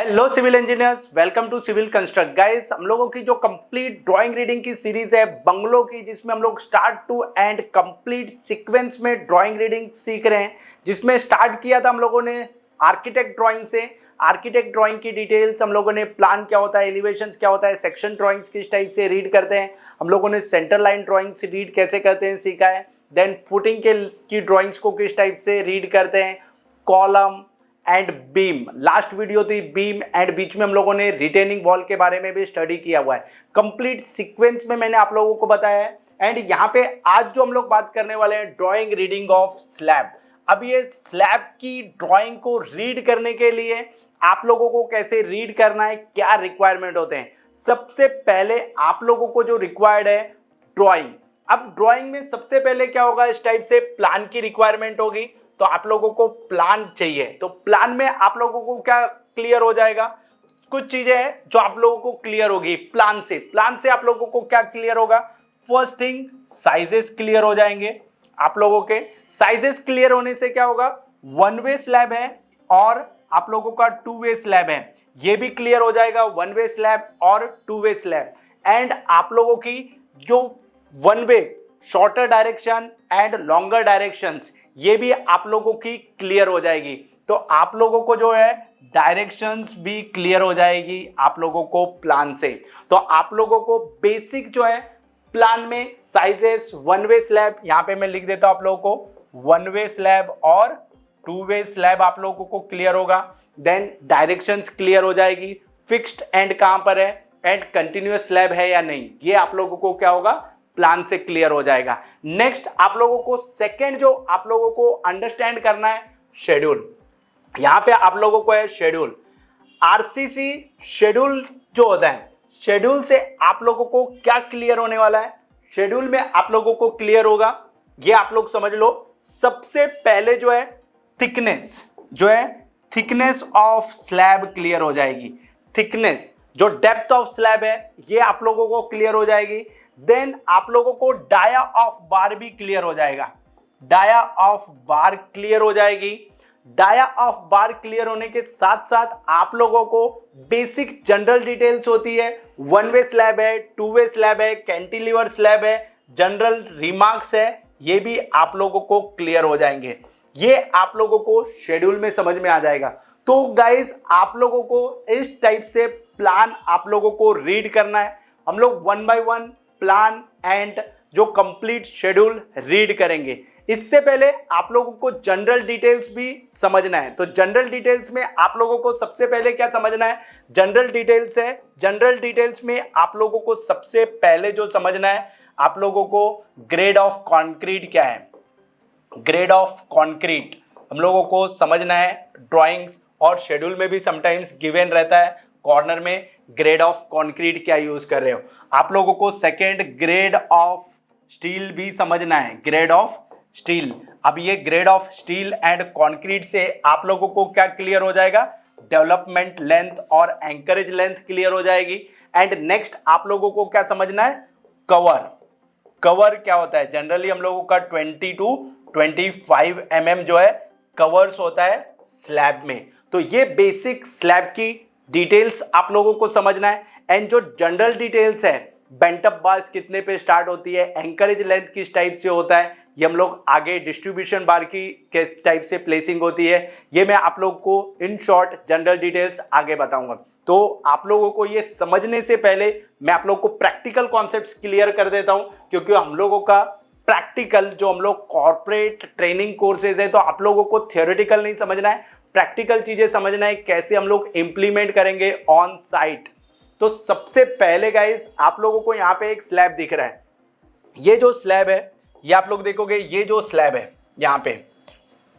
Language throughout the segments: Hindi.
Hello civil engineers, welcome to civil construct. Guys, हम लोगों की जो कंप्लीट ड्राइंग रीडिंग की सीरीज है बंगलों की, जिसमें हम लोग start to end complete sequence में ड्राइंग रीडिंग सीख रहे हैं। जिसमें स्टार्ट किया था हम लोगों ने आर्किटेक्ट ड्राइंग से। आर्किटेक्ट ड्राइंग की डिटेल्स हम लोगों ने, प्लान क्या होता है, एलिवेशंस क्या होता है, सेक्शन ड्राइंग्स किस टाइप से रीड करते हैं, हम लोगों ने सेंटर लाइन ड्राइंग से रीड कैसे करते हैं सीखा है। देन फुटिंग की ड्राइंग्स को किस टाइप से रीड करते हैं, column and beam. Last video थी बीम एंड बीच में हम लोगों ने रिटेनिंग वॉल के बारे में भी स्टडी किया हुआ है। कंप्लीट सीक्वेंस में मैंने आप लोगों को बताया है। एंड यहाँ पे आज जो हम लोग बात करने वाले हैं, ड्राइंग रीडिंग ऑफ स्लैब। अब ये स्लैब की ड्राइंग को रीड करने के लिए आप लोगों को कैसे रीड करना है, क्या रिक्वायरमेंट होते हैं। सबसे पहले आप लोगों को जो रिक्वायर्ड है ड्राइंग। अब ड्राइंग में सबसे पहले क्या होगा, इस टाइप से प्लान की रिक्वायरमेंट होगी। तो आप लोगों को प्लान चाहिए, तो प्लान में आप लोगों को क्या क्लियर हो जाएगा, कुछ चीजें हैं जो आप लोगों को क्लियर होगी प्लान से। प्लान से आप लोगों को क्या क्लियर होगा, फर्स्ट थिंग साइजेस क्लियर हो जाएंगे। आप लोगों के साइजेस क्लियर होने से क्या होगा, वन वे स्लैब है और आप लोगों का टू वे स्लैब है, ये भी क्लियर हो जाएगा, वन वे स्लैब और टू वे स्लैब। एंड आप लोगों की जो one way shorter direction and longer directions, ये भी आप लोगों की क्लियर हो जाएगी। तो आप लोगों को जो है डायरेक्शंस भी क्लियर हो जाएगी आप लोगों को प्लान से। तो आप लोगों को बेसिक जो है प्लान में साइजेस, वन वे स्लैब, यहां पे मैं लिख देता हूं आप लोगों को वन वे स्लैब और टू वे स्लैब आप लोगों को क्लियर होगा। देन डायरेक्शंस क्लियर हो जाएगी, फिक्स्ड एंड कहां पर है एंड कंटिन्यूअस स्लैब है या नहीं, ये आप लोगों को क्या होगा, प्लान से क्लियर हो जाएगा। नेक्स्ट आप लोगों को सेकंड जो आप लोगों को अंडरस्टैंड करना है, शेड्यूल। यहां पे आप लोगों को है शेड्यूल, आरसीसी शेड्यूल जो होता है। शेड्यूल से आप लोगों को क्या क्लियर होने वाला है, शेड्यूल में आप लोगों को क्लियर होगा, ये आप लोग समझ लो। सबसे पहले जो है थिकनेस, जो है थिकनेस ऑफ स्लैब क्लियर हो जाएगी। थिकनेस, जो डेप्थ ऑफ स्लैब है, ये आप लोगों को क्लियर हो जाएगी। देन आप लोगों को डाया ऑफ बार भी क्लियर हो जाएगा, डाया ऑफ बार क्लियर हो जाएगी। डाया ऑफ बार क्लियर होने के साथ साथ आप लोगों को बेसिक जनरल डिटेल्स होती है, वन वे स्लैब है, टू वे स्लैब है, कैंटिलीवर स्लैब है, जनरल रिमार्क्स है, ये भी आप लोगों को क्लियर हो जाएंगे। ये आप लोगों को शेड्यूल में समझ में आ जाएगा। तो गाइस, आप लोगों को इस टाइप से प्लान आप लोगों को रीड करना है। हम लोग one by one plan and जो कंप्लीट शेड्यूल रीड करेंगे। इससे पहले आप लोगों को जनरल डिटेल्स भी समझना है। तो जनरल डिटेल्स में आप लोगों को सबसे पहले क्या समझना है, जनरल डिटेल्स है। जनरल डिटेल्स में आप लोगों को सबसे पहले जो समझना है, आप लोगों को ग्रेड ऑफ कंक्रीट क्या है, ग्रेड ऑफ कंक्रीट हम लोगों को समझना है। ड्राइंग्स और शेड्यूल में भी समटाइम्स गिवन रहता है कॉर्नर में, ग्रेड ऑफ कंक्रीट क्या यूज कर रहे हो। आप लोगों को सेकेंड ग्रेड ऑफ स्टील भी समझना है, ग्रेड ऑफ स्टील। अब ये grade of steel and concrete से आप लोगों को क्या क्लियर हो जाएगा, डेवलपमेंट लेंथ और एंकरेज लेंथ क्लियर हो जाएगी। एंड नेक्स्ट आप लोगों को क्या समझना है, कवर। कवर क्या होता है, जनरली हम लोगों का 20 to 25 mm जो है कवर्स होता है स्लैब में। तो ये बेसिक स्लैब की डिटेल्स आप लोगों को समझना है। एंड जो जनरल डिटेल्स है, बेंट अप बार्स कितने पे स्टार्ट होती है, एंकरेज लेंथ किस टाइप से होता है, ये हम लोग आगे डिस्ट्रीब्यूशन बार की किस टाइप से प्लेसिंग होती है, ये मैं आप लोग को इन शॉर्ट जनरल डिटेल्स आगे बताऊंगा। तो आप लोगों को ये समझने से पहले मैं आप लोग को प्रैक्टिकल कॉन्सेप्ट्स क्लियर कर देता हूं, क्योंकि हम लोगों का प्रैक्टिकल जो हम लोग कॉर्पोरेट ट्रेनिंग कोर्सेज है, तो आप लोगों को थियोरेटिकल नहीं समझना है, प्रैक्टिकल चीजें समझना है, कैसे हम लोग इंप्लीमेंट करेंगे ऑन साइट। तो सबसे पहले गाइस, आप लोगों को यहाँ पे एक स्लैब दिख रहा है, ये जो स्लैब है, ये आप लोग देखोगे, ये जो स्लैब है यहाँ पे,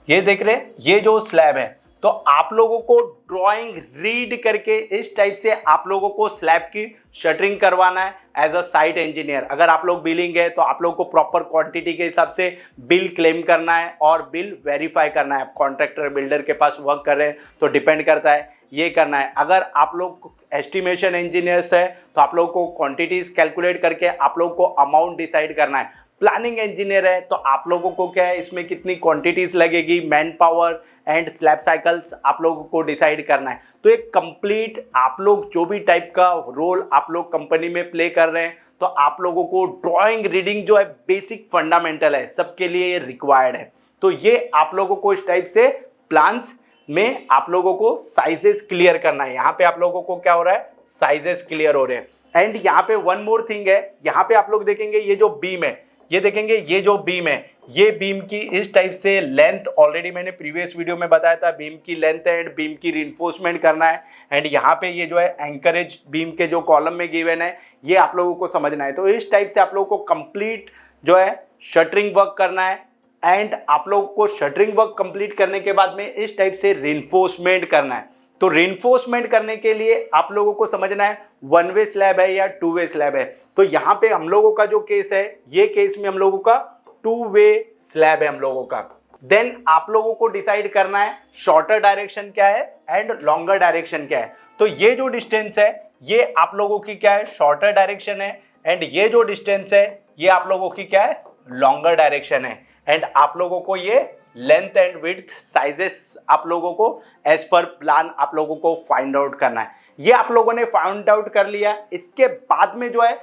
ये देख रहे हैं, ये जो स्लैब है। तो आप लोगों को ड्राइंग रीड करके इस टाइप से आप लोगों को स्लैब की शटरिंग करवाना है एज अ साइट इंजीनियर। अगर आप लोग बिलिंग है तो आप लोगों को प्रॉपर क्वांटिटी के हिसाब से बिल क्लेम करना है और बिल वेरीफाई करना है। कॉन्ट्रैक्टर बिल्डर के पास वर्क कर रहे हैं तो डिपेंड करता है, ये करना है। अगर आप लोग एस्टिमेशन इंजीनियर्स है तो आप लोग को क्वांटिटीज कैलकुलेट करके आप लोग को अमाउंट डिसाइड करना है। प्लानिंग इंजीनियर है तो आप लोगों को क्या है इसमें कितनी क्वांटिटीज लगेगी, man power and slab cycles आप लोगों को डिसाइड करना है। तो एक कंप्लीट आप लोग जो भी टाइप का रोल आप लोग कंपनी में प्ले कर रहे हैं तो आप लोगों को ड्राइंग रीडिंग जो है बेसिक फंडामेंटल है, सबके लिए रिक्वायर्ड है। तो ये आप लोगों को इस टाइप से प्लान्स में आप लोगों को साइजेस क्लियर करना है। यहाँ पे आप लोगों को क्या हो रहा है, साइजेस क्लियर हो रहे हैं। एंड यहाँ पे वन मोर थिंग है, यहाँ पे आप लोग देखेंगे ये जो बीम है, ये देखेंगे ये जो बीम है, ये बीम की इस टाइप से लेंथ ऑलरेडी मैंने प्रीवियस वीडियो में बताया था, बीम की लेंथ एंड बीम की रिइंफोर्समेंट करना है। एंड यहाँ पे ये जो है एंकरेज बीम के जो कॉलम में गिवन है ये आप लोगों को समझना है। तो इस टाइप से आप लोगों को कंप्लीट जो है शटरिंग वर्क करना है। एंड आप लोगों को शटरिंग वर्क कंप्लीट करने के बाद में इस टाइप से रिइंफोर्समेंट करना है। तो रिइंफोर्समेंट करने के लिए आप लोगों को समझना है वन वे स्लैब है या टू वे स्लैब है। तो यहाँ पे हम लोगों का जो केस है, ये केस में हम लोगों का टू वे स्लैब है हम लोगों का। देन आप लोगों को डिसाइड करना है शॉर्टर डायरेक्शन क्या है एंड लॉन्गर डायरेक्शन क्या है। तो ये जो डिस्टेंस है ये आप लोगों की क्या है, शॉर्टर डायरेक्शन है। एंड ये जो डिस्टेंस है ये आप लोगों की क्या है, लॉन्गर डायरेक्शन है। एंड आप लोगों को ये लेंथ एंड विड्थ साइजेस आप लोगों को एज पर प्लान आप लोगों को फाइंड आउट करना है। ये आप लोगों ने फाइंड आउट कर लिया, इसके बाद में जो है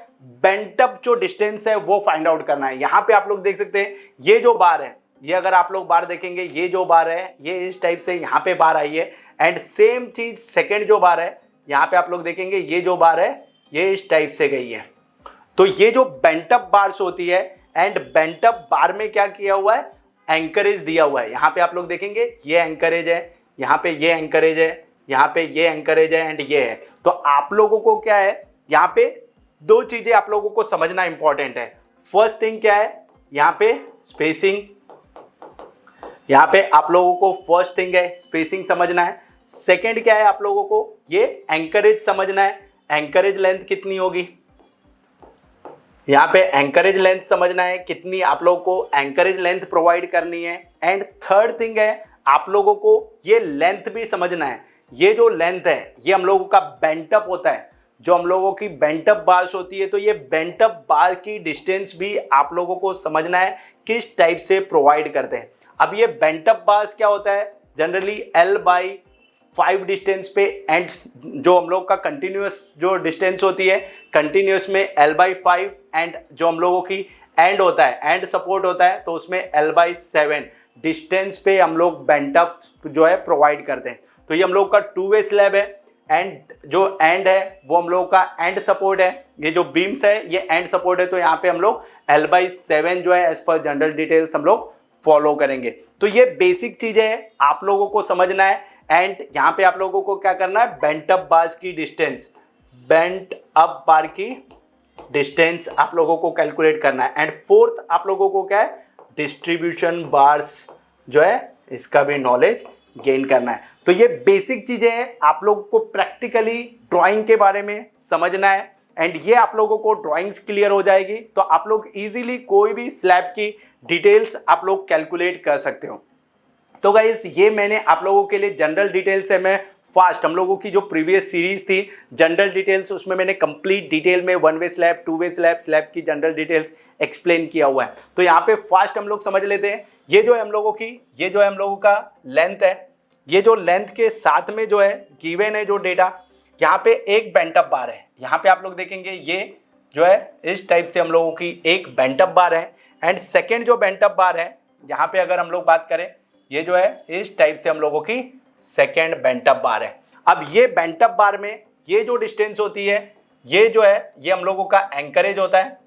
बेंट अप जो डिस्टेंस है वो फाइंड आउट करना है। यहाँ पे आप लोग देख सकते हैं ये जो बार है, ये अगर आप लोग बार देखेंगे ये जो बार है ये इस टाइप से यहाँ पे बार आई है। एंड सेम चीज सेकेंड जो बार है, यहाँ पे आप लोग देखेंगे ये जो बार है ये इस टाइप से गई है। तो ये जो बेंट अप बार्स होती है एंड बेंट अप बार में क्या किया हुआ है, एंकरेज दिया हुआ है। यहाँ पे आप लोग देखेंगे ये एंकरेज है, यहाँ पे ये एंकरेज है, यहाँ पे ये एंकरेज है एंड ये है। तो आप लोगों को क्या है, यहाँ पे दो चीजें आप लोगों को समझना इंपॉर्टेंट है। फर्स्ट थिंग क्या है, यहाँ पे स्पेसिंग, यहाँ पे आप लोगों को फर्स्ट थिंग है स्पेसिंग समझना है। सेकेंड क्या है, आप लोगों को ये एंकरेज समझना है, एंकरेज लेंथ कितनी होगी, यहाँ पे एंकरेज लेंथ समझना है कितनी आप लोगों को एंकरेज लेंथ प्रोवाइड करनी है। एंड थर्ड थिंग है आप लोगों को ये लेंथ भी समझना है। ये जो लेंथ है ये हम लोगों का बेंट अप होता है, जो हम लोगों की बेंट अप बार्स होती है। तो ये बेंट अप बार की डिस्टेंस भी आप लोगों को समझना है किस टाइप से प्रोवाइड करते हैं। अब ये बेंट अप बार्स क्या होता है, जनरली L/5 डिस्टेंस पे। एंड जो हम लोग का कंटिन्यूस जो डिस्टेंस होती है, कंटिन्यूस में L/5 एंड जो हम लोगों की एंड होता है, एंड सपोर्ट होता है तो उसमें L/7 डिस्टेंस पे हम लोग बेंट अप जो है प्रोवाइड करते हैं। तो ये हम लोग का टू वे स्लैब है। एंड जो एंड है वो हम लोग का एंड सपोर्ट है, ये जो बीम्स है ये एंड सपोर्ट है। तो यहाँ पे हम लोग L/7 जो है एज पर जनरल डिटेल्स हम लोग फॉलो करेंगे। तो ये बेसिक चीजें हैं आप लोगों को समझना है। एंड यहाँ पे आप लोगों को क्या करना है, बेंट अप बार्स की डिस्टेंस, बेंट अप बार की डिस्टेंस आप लोगों को कैलकुलेट करना है। एंड फोर्थ आप लोगों को क्या है, डिस्ट्रीब्यूशन बार्स जो है इसका भी नॉलेज गेन करना है। तो ये बेसिक चीजें हैं आप लोगों को प्रैक्टिकली ड्राइंग के बारे में समझना है। एंड ये आप लोगों को ड्राइंग्स क्लियर हो जाएगी तो आप लोग इजीली कोई भी स्लैब की डिटेल्स आप लोग कैलकुलेट कर सकते हो। तो गाइस ये मैंने आप लोगों के लिए जनरल डिटेल्स है, मैं फास्ट हम लोगों की जो प्रीवियस सीरीज थी जनरल डिटेल्स, उसमें मैंने कंप्लीट डिटेल में one way slab, two way slab, slab की जनरल डिटेल्स एक्सप्लेन किया हुआ है। तो यहाँ पे फास्ट हम लोग समझ लेते हैं। ये जो है हम लोगों की, ये जो है हम लोगों का लेंथ है, ये जो लेंथ के साथ में जो है गिवन है जो डेटा, यहाँ पे एक बेंट अप बार है। यहाँ पे आप लोग देखेंगे ये जो है इस टाइप से हम लोगों की एक बेंट अप बार है। एंड सेकेंड जो बेंट अप बार है, यहाँ पे अगर हम लोग बात करें, ये जो है इस टाइप से हम लोगों की सेकेंड बेंट अप बार है। अब ये बेंट अप बार में ये जो डिस्टेंस होती है, ये जो है ये हम लोगों का एंकरेज होता है,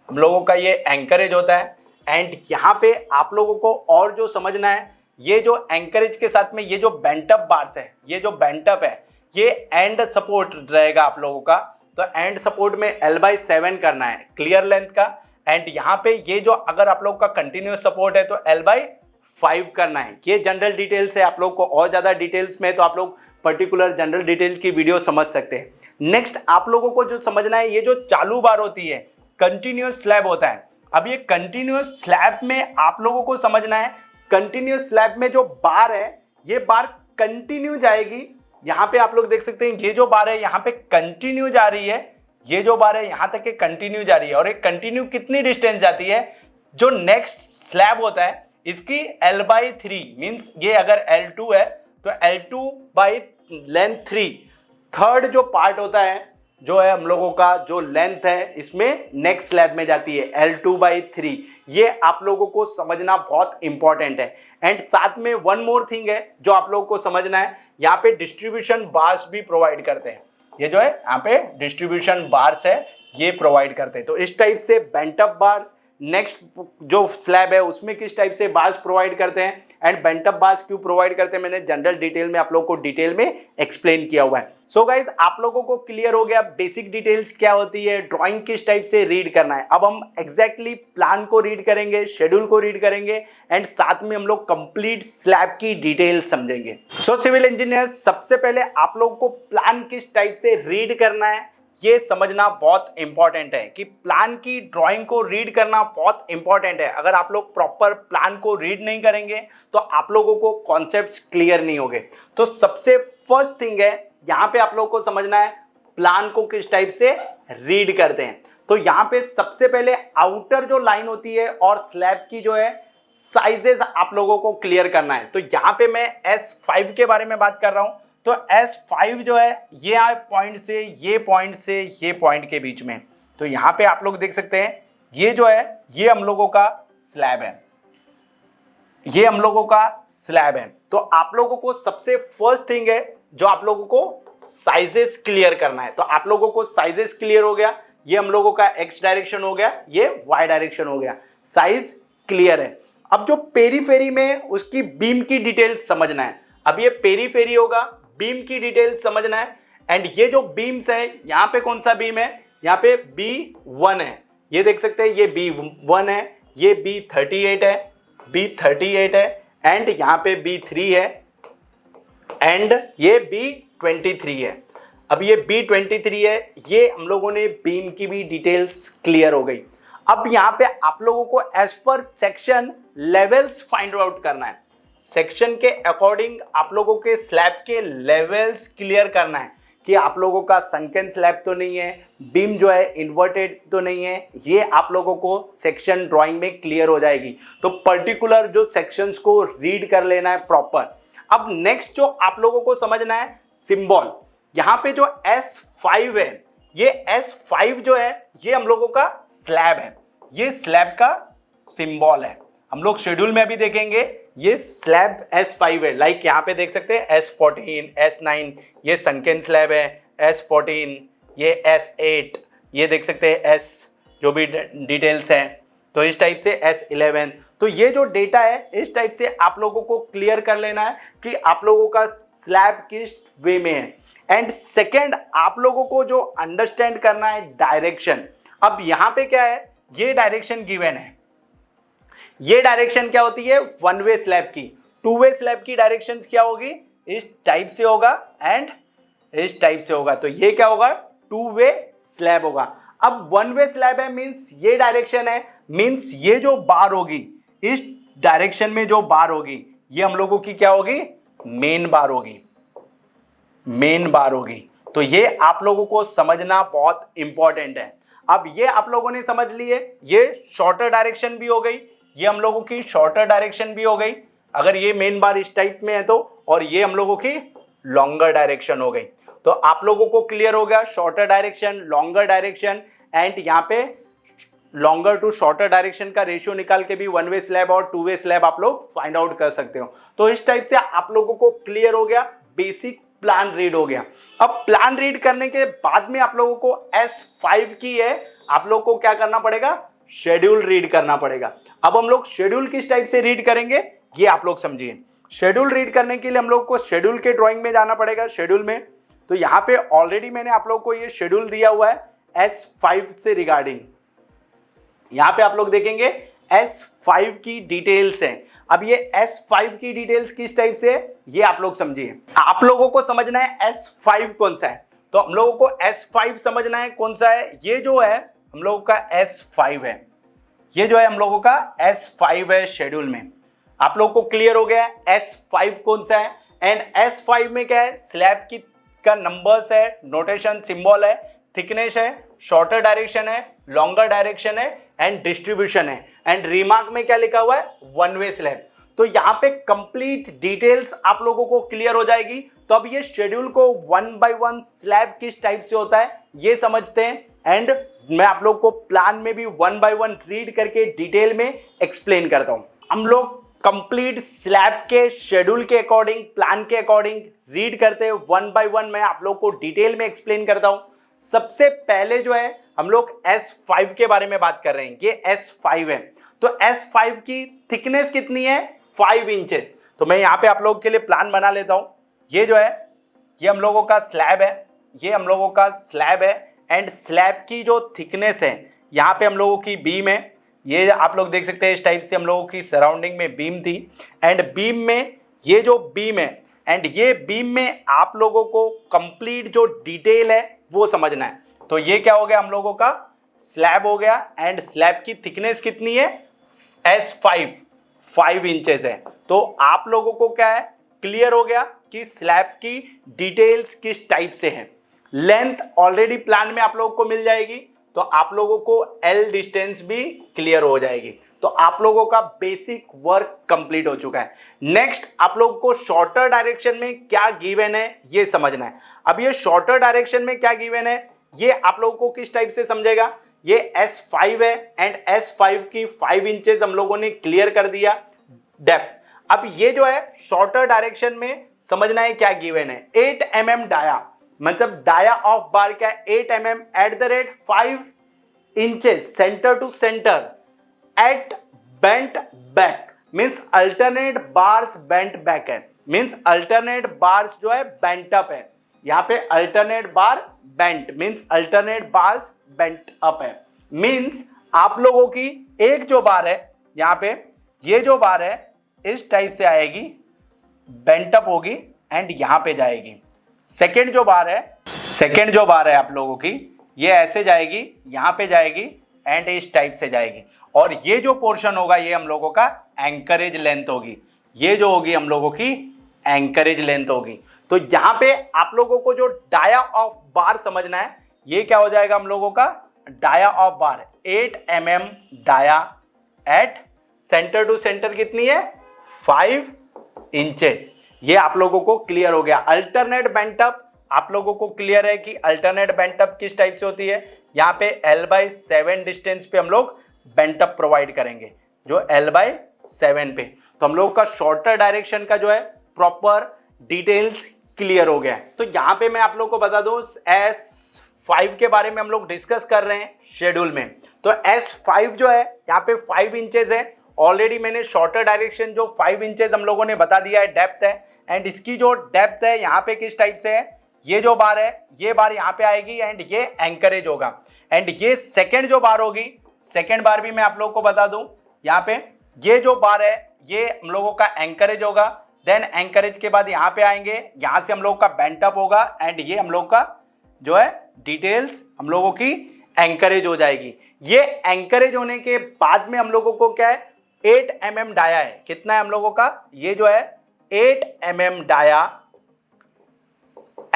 हम लोगों का ये एंकरेज होता है। एंड यहाँ पे आप लोगों को और जो समझना है, ये जो एंकरेज के साथ में ये जो बेंट अप बार्स है, ये जो बेंट अप है ये एंड सपोर्ट रहेगा आप लोगों का। तो एंड सपोर्ट में L/7 करना है क्लियर लेंथ का। एंड यहाँ पे ये जो अगर आप लोग का कंटिन्यूस सपोर्ट है तो L/5 करना है। ये जनरल डिटेल्स है, आप लोग को और ज़्यादा डिटेल्स में तो आप लोग पर्टिकुलर जनरल डिटेल्स की वीडियो समझ सकते हैं। नेक्स्ट आप लोगों को जो समझना है, ये जो चालू बार होती है कंटिन्यूस स्लैब होता है। अब ये कंटिन्यूस स्लैब में आप लोगों को समझना है, कंटिन्यूस स्लैब में जो बार है ये बार कंटिन्यू जाएगी। यहाँ पे आप लोग देख सकते हैं ये जो बार है यहाँ पे कंटिन्यू जा रही है, ये जो बार है यहाँ तक के कंटिन्यू जा रही है, और एक कंटिन्यू कितनी डिस्टेंस जाती है, जो नेक्स्ट स्लैब होता है इसकी L/3 मीन्स ये अगर L2 है तो L2 बाई लेंथ 3, थर्ड जो पार्ट होता है जो है हम लोगों का जो लेंथ है इसमें नेक्स्ट स्लैब में जाती है L2/3। ये आप लोगों को समझना बहुत इंपॉर्टेंट है। एंड साथ में वन मोर थिंग है जो आप लोगों को समझना है, यहाँ पे डिस्ट्रीब्यूशन बार्स भी प्रोवाइड करते हैं। ये जो है यहाँ पे डिस्ट्रीब्यूशन बार्स है ये प्रोवाइड करते हैं। तो इस टाइप से बेंट अप बार्स नेक्स्ट जो स्लैब है उसमें किस टाइप से बार्स प्रोवाइड करते हैं, एंड बेंट अप बार्स क्यों प्रोवाइड करते हैं मैंने जनरल डिटेल में आप लोगों को डिटेल में एक्सप्लेन किया हुआ है। सो गाइज आप लोगों को क्लियर हो गया बेसिक डिटेल्स क्या होती है, ड्राइंग किस टाइप से रीड करना है। अब हम एग्जैक्टली प्लान को रीड करेंगे, शेड्यूल को रीड करेंगे, एंड साथ में हम लोग कंप्लीट स्लैब की डिटेल समझेंगे। सो सिविल इंजीनियर्स सबसे पहले आप लोगों को प्लान किस टाइप से रीड करना है ये समझना बहुत इंपॉर्टेंट है, कि प्लान की ड्राइंग को रीड करना बहुत इंपॉर्टेंट है। अगर आप लोग प्रॉपर प्लान को रीड नहीं करेंगे तो आप लोगों को कॉन्सेप्ट्स क्लियर नहीं होंगे। तो सबसे फर्स्ट थिंग है यहाँ पे आप लोगों को समझना है प्लान को किस टाइप से रीड करते हैं। तो यहाँ पे सबसे पहले आउटर जो लाइन होती है और स्लैब की जो है साइजेस आप लोगों को क्लियर करना है। तो यहाँ पे मैं S5 के बारे में बात कर रहा हूँ। तो S5 जो है ये पॉइंट से ये पॉइंट के बीच में, तो यहाँ पे आप लोग देख सकते हैं ये जो है ये हम लोगों का स्लैब है, ये हम लोगों का स्लैब है। तो आप लोगों को सबसे फर्स्ट थिंग है जो आप लोगों को साइजेस क्लियर करना है। तो आप लोगों को साइजेस क्लियर हो गया, ये हम लोगों का x डायरेक्शन हो गया, ये y डायरेक्शन हो गया, साइज क्लियर है। अब जो पेरीफेरी में उसकी बीम की डिटेल समझना है। अब ये पेरीफेरी होगा, बीम की डिटेल समझना है। एंड ये जो बीम्स है यहाँ पे कौन सा बीम है, यहाँ पे B1 है, ये देख सकते हैं ये B1 है, ये B38 है, B38 है, एंड यहाँ पे B3 है, एंड ये B23 है। अब ये B23 है, ये हम लोगों ने बीम की भी डिटेल्स क्लियर हो गई। अब यहाँ पे आप लोगों को as per section levels find out करना है। सेक्शन के अकॉर्डिंग आप लोगों के स्लैब के लेवल्स क्लियर करना है कि आप लोगों का संकेन स्लैब तो नहीं है, बीम जो है इन्वर्टेड तो नहीं है, ये आप लोगों को सेक्शन ड्राइंग में क्लियर हो जाएगी। तो पर्टिकुलर जो सेक्शंस को रीड कर लेना है प्रॉपर। अब नेक्स्ट जो आप लोगों को समझना है सिंबल। यहाँ पे जो S5 है, ये S5 जो है ये हम लोगों का स्लैब है, ये स्लैब का सिंबल है। हम लोग शेड्यूल में अभी देखेंगे ये स्लैब S5 है। लाइक यहाँ पे देख सकते हैं S14, S9 ये संकेन स्लैब है, S14 ये S8 ये देख सकते हैं S जो भी डिटेल्स हैं। तो इस टाइप से S11। तो ये जो डेटा है इस टाइप से आप लोगों को क्लियर कर लेना है कि आप लोगों का स्लैब किस वे में है। एंड सेकेंड आप लोगों को जो अंडरस्टैंड करना है डायरेक्शन। अब यहाँ पे क्या है, ये डायरेक्शन गिवन है, ये डायरेक्शन क्या होती है वन वे स्लैब की। टू वे स्लैब की डायरेक्शन क्या होगी, इस टाइप से होगा एंड इस टाइप से होगा। तो ये क्या होगा, टू वे स्लैब होगा। अब वन वे स्लैब है मींस ये डायरेक्शन है, मींस ये जो बार होगी इस डायरेक्शन में जो बार होगी ये हम लोगों की क्या होगी, मेन बार होगी, मेन बार होगी। तो ये आप लोगों को समझना बहुत इंपॉर्टेंट है। अब ये आप लोगों ने समझ लिए, ये शॉर्टर डायरेक्शन भी हो गई, ये हम लोगों की शॉर्टर डायरेक्शन भी हो गई अगर ये मेन बार इस टाइप में है तो, और ये हम लोगों की लॉन्गर डायरेक्शन हो गई। तो आप लोगों को क्लियर हो गया shorter direction, longer direction. And यहाँ पे लॉन्गर टू शॉर्टर डायरेक्शन का रेशियो निकाल के भी वन वे स्लैब और टू वे स्लैब आप लोग फाइंड आउट कर सकते हो। तो इस टाइप से आप लोगों को क्लियर हो गया, बेसिक प्लान रीड हो गया। अब प्लान रीड करने के बाद में आप लोगों को S5 की है, आप लोग को क्या करना पड़ेगा, शेड्यूल रीड करना पड़ेगा। अब हम लोग शेड्यूल किस टाइप से रीड करेंगे ये आप लोग समझिए। शेड्यूल रीड करने के लिए हम लोग को शेड्यूल के ड्राइंग में जाना पड़ेगा। शेड्यूल में तो यहाँ पे ऑलरेडी मैंने आप लोग को ये शेड्यूल दिया हुआ है S5 से रिगार्डिंग। यहाँ पे आप लोग देखेंगे S5 की डिटेल्स हैं। अब ये S5 की डिटेल्स किस टाइप से है ये आप लोग समझिए। आप लोगों को समझना है S5 कौन सा है, तो हम लोगों को S5 समझना है कौन सा है, ये जो है हम लोगों का S5 है, ये जो है हम लोगों का S5 है शेड्यूल में। आप लोगों को क्लियर हो गया S5 कौन सा है। एंड S5 में क्या है, स्लैब की का नंबर्स है, नोटेशन सिंबल है, थिकनेस है, शॉर्टर डायरेक्शन है, लॉन्गर डायरेक्शन है एंड डिस्ट्रीब्यूशन है। एंड रिमार्क में क्या लिखा हुआ है, वन वे स्लैब। तो यहाँ पे कंप्लीट डिटेल्स आप लोगों को क्लियर हो जाएगी। तो अब ये शेड्यूल को 1 बाय 1 स्लैब किस टाइप से होता है ये समझते हैं, एंड मैं आप लोग को प्लान में भी 1 बाय 1 रीड करके डिटेल में एक्सप्लेन करता हूं। हम लोग कंप्लीट स्लैब के शेड्यूल के अकॉर्डिंग, प्लान के अकॉर्डिंग रीड करते हैं 1 बाय 1 मैं आप लोग को डिटेल में एक्सप्लेन करता हूं। सबसे पहले जो है हम लोग S5 के बारे में बात कर रहे हैं। ये S5 है, तो S5 की थिकनेस कितनी है, 5 इंचेस। तो मैं यहाँ पे आप लोगों के लिए प्लान बना लेता हूँ। ये जो है ये हम लोगों का स्लैब है, ये हम लोगों का स्लैब है एंड स्लैब की जो थिकनेस है, यहाँ पे हम लोगों की बीम है, ये आप लोग देख सकते हैं इस टाइप से हम लोगों की सराउंडिंग में बीम थी। एंड बीम में ये जो बीम है एंड ये बीम में आप लोगों को कंप्लीट जो डिटेल है वो समझना है। तो ये क्या हो गया, हम लोगों का स्लैब हो गया एंड स्लैब की थिकनेस कितनी है, S5 5 इंचेस है। तो आप लोगों को क्या है, क्लियर हो गया कि स्लैब की डिटेल्स किस टाइप से हैं। लेंथ ऑलरेडी प्लान में आप लोगों को मिल जाएगी, तो आप लोगों को L डिस्टेंस भी क्लियर हो जाएगी। तो आप लोगों का बेसिक वर्क कंप्लीट हो चुका है। नेक्स्ट आप लोगों को शॉर्टर डायरेक्शन में क्या गिवन है ये समझना है। अब ये शॉर्टर डायरेक्शन में क्या गिवन है ये आप लोगों को किस टाइप से समझेगा। ये S5 है एंड S5 की 5 इंचेस हम लोगों ने क्लियर कर दिया डेप्थ। अब ये जो है शॉर्टर डायरेक्शन में समझना है क्या गिवन है, 8 mm डाया, मतलब डाया ऑफ बार क्या है 8 mm at the rate 5 inches centre to centre at bent back, means alternate bars bent back है, मीन्स अल्टरनेट बार्स जो है बेंट अप है। यहाँ पे alternate bar bent means alternate bars bent up है। मीन्स आप लोगों की एक जो बार है यहाँ पे, ये जो बार है इस टाइप से आएगी, बेंट अप होगी एंड यहाँ पे जाएगी। सेकेंड जो बार है आप लोगों की ये ऐसे जाएगी, यहाँ पे जाएगी एंड इस टाइप से जाएगी। और ये जो पोर्शन होगा ये हम लोगों का एंकरेज लेंथ होगी, ये जो होगी हम लोगों की एंकरेज लेंथ होगी। तो यहाँ पे आप लोगों को जो डाया ऑफ बार समझना है, ये क्या हो जाएगा हम लोगों का dia of bar 8 mm dia at centre to centre कितनी है 5 इंचेस। ये आप लोगों को क्लियर हो गया। अल्टरनेट बेंट अप आप लोगों को क्लियर है कि अल्टरनेट बेंट अप किस टाइप से होती है। यहाँ पे L/7 डिस्टेंस पे हम लोग बेंट अप प्रोवाइड करेंगे, जो L/7 पे। तो हम लोगों का शॉर्टर डायरेक्शन का जो है प्रॉपर डिटेल्स क्लियर हो गया है। तो यहाँ पे मैं आप लोगों को बता दूं S5 के बारे में हम लोग डिस्कस कर रहे हैं शेड्यूल में। तो S5 जो है यहाँ पे 5 इंचेस है। ऑलरेडी मैंने शॉर्टर डायरेक्शन जो 5 इंचेस हम लोगों ने बता दिया है डेप्थ है, एंड इसकी जो डेप्थ है यहाँ पे किस टाइप से है, ये जो बार है ये बार यहाँ पे आएगी एंड ये एंकरेज होगा। एंड ये सेकेंड जो बार होगी, सेकेंड बार भी मैं आप लोगों को बता दूं, यहाँ पे ये जो बार है ये हम लोगों का एंकरेज होगा। देन एंकरेज के बाद यहाँ पे आएंगे, यहाँ से हम लोग का बेंट अप होगा एंड ये हम लोग का जो है डिटेल्स हम लोगों की एंकरेज हो जाएगी। ये एंकरेज होने के बाद में हम लोगों को क्या है 8 mm डाया है। कितना है हम लोगों का, ये जो है 8 mm डाया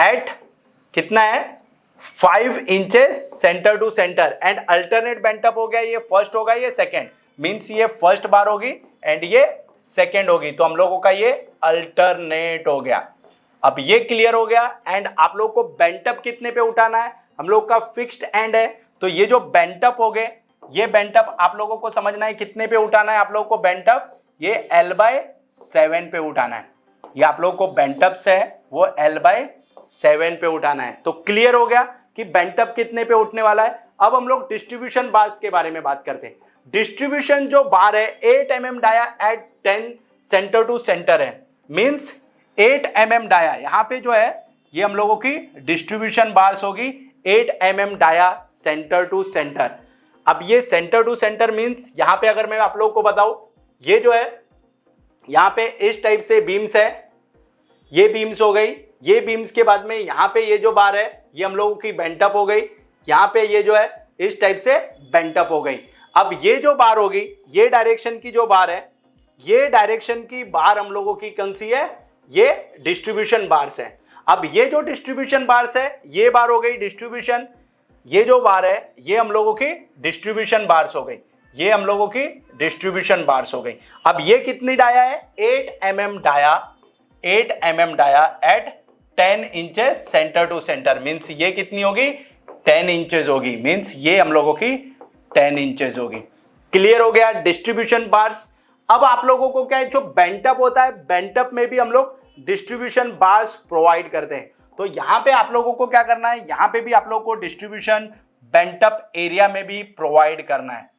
एट कितना है 5 inches centre to centre and alternate bent up हो गया। ये फर्स्ट होगा, ये सेकेंड, मीन्स ये फर्स्ट बार होगी एंड ये सेकेंड होगी। तो हम लोगों का ये अल्टरनेट हो गया। अब ये क्लियर हो गया। एंड आप लोग को बेंट अप कितने पे उठाना है, हम लोग का फिक्स्ड एंड है। तो ये जो बेंट अप हो गए, ये बेंट अप आप लोगों को समझना है कितने पे उठाना है। आप लोगों को बेंट अप ये L/7 पे उठाना है। ये आप लोगों को बेंट अप से है वो L/7 पे उठाना है। तो क्लियर हो गया कि बेंट अप कितने पे उठने वाला है। अब हम लोग डिस्ट्रीब्यूशन बार्स के बारे में बात करते हैं। डिस्ट्रीब्यूशन जो बार है 8 mm dia at 10 centre to centre है, मींस 8 mm डाया यहाँ पे जो है ये हम लोगों की डिस्ट्रीब्यूशन बार्स होगी 8 mm dia centre to centre. अब ये सेंटर टू सेंटर मींस यहाँ पे अगर मैं आप लोगों को बताऊं, ये जो है यहाँ पे इस टाइप से बीम्स है, ये बीम्स हो गई। ये बीम्स के बाद में यहाँ पे ये जो बार है ये हम लोगों की बेंट अप हो गई। यहाँ पे ये जो है इस टाइप से बेंट अप हो गई। अब ये जो बार होगी, ये डायरेक्शन की जो बार है, ये डायरेक्शन की बार हम लोगों की कौन सी है, ये डिस्ट्रीब्यूशन बार्स है। अब ये जो डिस्ट्रीब्यूशन बार्स है ये बार हो गई डिस्ट्रीब्यूशन। ये जो बार है ये हम लोगों की डिस्ट्रीब्यूशन बार्स हो गई, ये हम लोगों की डिस्ट्रीब्यूशन बार्स हो गई। अब ये कितनी डाया है, 8 mm dia, 8 mm dia at 10 inches centre to centre, means ये कितनी होगी 10 इंचेस होगी, मीन्स ये हम लोगों की 10 इंचेस होगी। क्लियर हो गया डिस्ट्रीब्यूशन बार्स। अब आप लोगों को क्या है, जो बेंटअप होता है, बेंटअप में भी हम लोग डिस्ट्रीब्यूशन बार्स प्रोवाइड करते हैं। तो यहां पे आप लोगों को क्या करना है, यहां पे भी आप लोगों को डिस्ट्रीब्यूशन बेंटअप एरिया में भी प्रोवाइड करना है।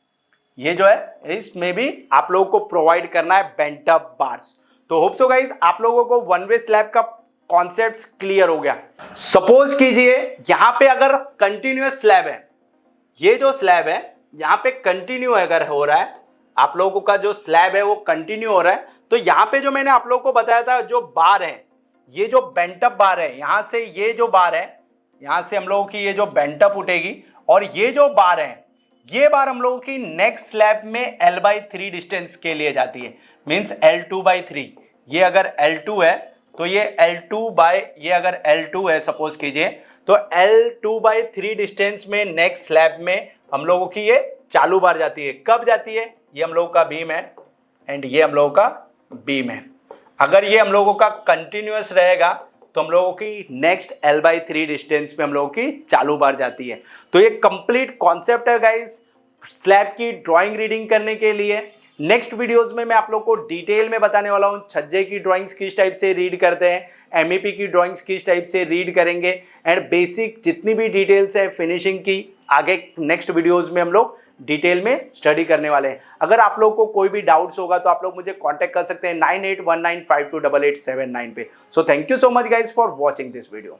ये जो है इसमें भी आप लोगों को प्रोवाइड करना है बेंटअप बार्स। तो होप सो गाइस आप लोगों को वन वे स्लैब का कॉन्सेप्ट क्लियर हो गया। सपोज कीजिए यहां पे अगर कंटिन्यूअस स्लैब है, ये जो स्लैब है यहां पे कंटिन्यू अगर हो रहा है, आप लोगों का जो स्लैब है वो कंटिन्यू हो रहा है, तो यहां पे जो मैंने आप लोगों को बताया था जो बार है, ये जो बेंटअप बार है, यहां से ये जो बार है, यहां से हम लोगों की ये जो बेंटअप उठेगी, और ये जो बार है ये बार हम लोगों की नेक्स्ट स्लैब में L/3 डिस्टेंस के लिए जाती है, मींस L2/3। ये अगर L2 है तो ये ये अगर L2 है सपोज कीजिए, तो L2/3 डिस्टेंस में नेक्स्ट स्लैब में हम लोगों की ये चालू बार जाती है। कब जाती है, ये हम लोगों का बीम है एंड ये हम लोगों का बीम है। अगर ये हम लोगों का कंटिन्यूअस रहेगा तो हम लोगों की नेक्स्ट L/3 डिस्टेंस में हम लोगों की चालू बार जाती है। तो ये कंप्लीट कॉन्सेप्ट है गाइस स्लैब की ड्राइंग रीडिंग करने के लिए। नेक्स्ट वीडियोस में मैं आप लोग को डिटेल में बताने वाला हूं छज्जे की ड्राइंग्स किस टाइप से रीड करते हैं, MEP की ड्राइंग्स किस टाइप से रीड करेंगे, एंड बेसिक जितनी भी डिटेल्स है फिनिशिंग की आगे नेक्स्ट वीडियोस में हम लोग डिटेल में स्टडी करने वाले हैं। अगर आप लोग को कोई भी डाउट्स होगा तो आप लोग मुझे कांटेक्ट कर सकते हैं 9819528879 पे। So thank you so much guys for watching this video.